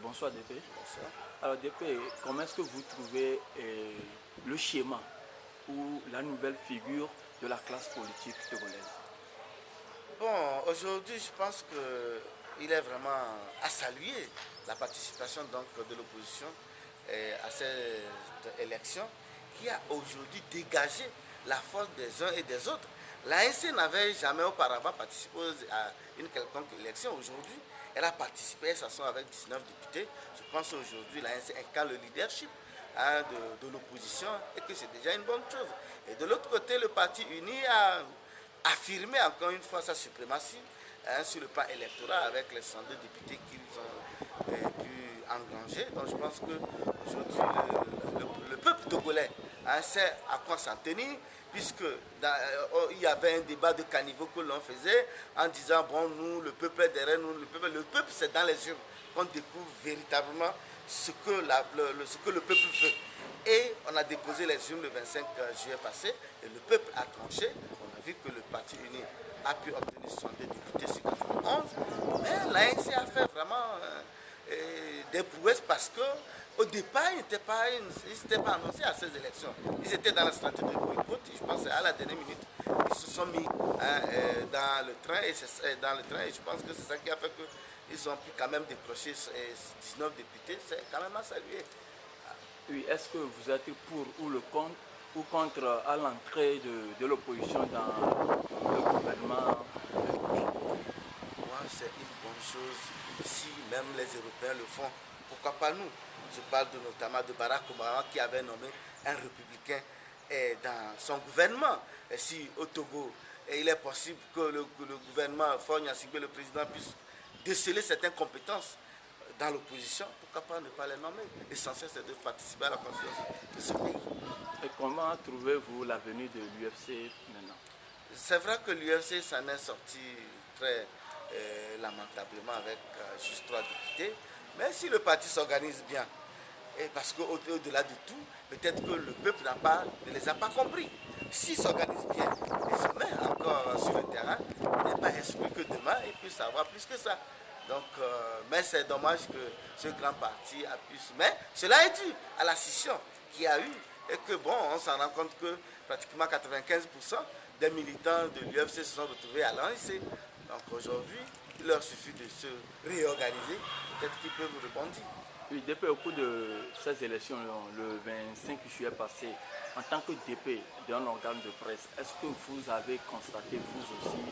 Bonsoir DP. Bonsoir. Alors DP, comment est-ce que vous trouvez le schéma ou la nouvelle figure de la classe politique togolaise? Bon, aujourd'hui, je pense qu'il est vraiment à saluer la participation donc, de l'opposition à cette élection qui a aujourd'hui dégagé la force des uns et des autres. L'ANC n'avait jamais auparavant participé à une quelconque élection. Aujourd'hui, elle a participé, ça sont avec 19 députés. Je pense qu'aujourd'hui, l'ANC incarne le leadership de l'opposition et que c'est déjà une bonne chose. Et de l'autre côté, le Parti uni a affirmé encore une fois sa suprématie sur le plan électoral avec les 102 députés qu'ils ont pu engranger. Donc je pense qu'aujourd'hui, le peuple togolais sait à quoi s'en tenir, puisque il y avait un débat de caniveau que l'on faisait en disant, bon, nous, le peuple est derrière nous, le peuple c'est dans les urnes qu'on découvre véritablement ce que le peuple veut. Et on a déposé les urnes le 25 juillet passé, et le peuple a tranché. On a vu que le Parti uni a pu obtenir 62 députés sur 91, mais l'ANC a fait vraiment des prouesses parce qu'au départ, ils n'étaient pas annoncés à ces élections. Ils étaient dans la stratégie de boycott. Je pense à la dernière minute, ils se sont mis dans le train et je pense que c'est ça qui a fait qu'ils ont pu quand même décrocher 19 députés. C'est quand même à saluer. Oui, est-ce que vous êtes pour ou contre à l'entrée de l'opposition dans le gouvernement? Moi, c'est une bonne chose si même les Européens le font. Pourquoi pas nous? Je parle notamment de Barack Obama qui avait nommé un républicain dans son gouvernement. Et si au Togo, il est possible que le gouvernement Fogna Sigbe, le président, puisse déceler certaines compétences dans l'opposition, pourquoi pas ne pas les nommer? L'essentiel, c'est de participer à la construction de ce pays. Et comment trouvez-vous la venue de l'UFC maintenant? C'est vrai que l'UFC s'en est sorti très lamentablement avec juste 3 députés, mais si le parti s'organise bien, et parce qu'au-delà de tout, peut-être que le peuple ne les a pas compris. S'il s'organise bien et se met encore sur le terrain, il n'est pas exclu que demain il puisse avoir plus que ça. Donc, mais c'est dommage que ce grand parti a pu... Mais cela est dû à la scission qu'il y a eu et que bon, on s'en rend compte que pratiquement 95% des militants de l'UFC se sont retrouvés à l'ANC. Donc aujourd'hui, il leur suffit de se réorganiser, peut-être qu'ils peuvent rebondir. Oui, depuis au cours de ces élections, le 25 juillet passé, en tant que DP d'un organe de presse, est-ce que vous avez constaté vous aussi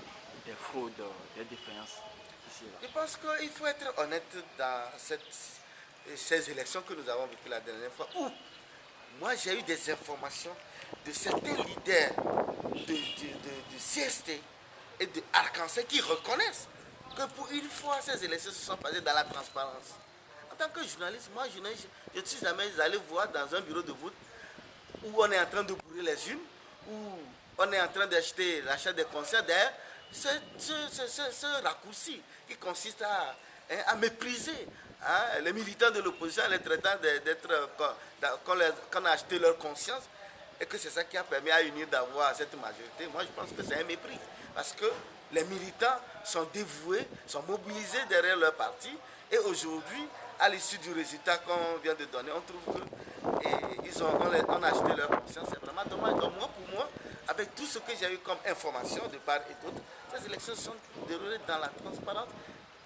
des fraudes, des défaillances ici et là? Je pense qu'il faut être honnête dans ces élections que nous avons vécues la dernière fois, où moi j'ai eu des informations de certains leaders de CST et de Arkansas qui reconnaissent que pour une fois ces élections se sont passées dans la transparence. En tant que journaliste, moi je ne suis jamais allé voir dans un bureau de vote où on est en train de bourrer les urnes, où on est en train d'acheter l'achat des concerts. D'ailleurs, ce raccourci qui consiste à mépriser les militants de l'opposition, les traitant d'être qu'on a acheté leur conscience, et que c'est ça qui a permis à UNIR d'avoir cette majorité. Moi, je pense que c'est un mépris, parce que les militants sont dévoués, sont mobilisés derrière leur parti, et aujourd'hui, à l'issue du résultat qu'on vient de donner, on trouve qu'on a acheté leur conscience. C'est vraiment dommage. Donc moi, pour moi, avec tout ce que j'ai eu comme information de part et d'autre, ces élections sont déroulées dans la transparence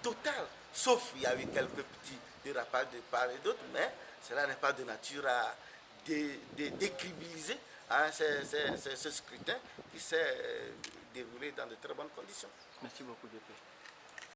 totale. Sauf il y a eu quelques petits dérapages de part et d'autre, mais cela n'est pas de nature à décribiliser ce scrutin qui s'est déroulé dans de très bonnes conditions. Merci beaucoup, DP.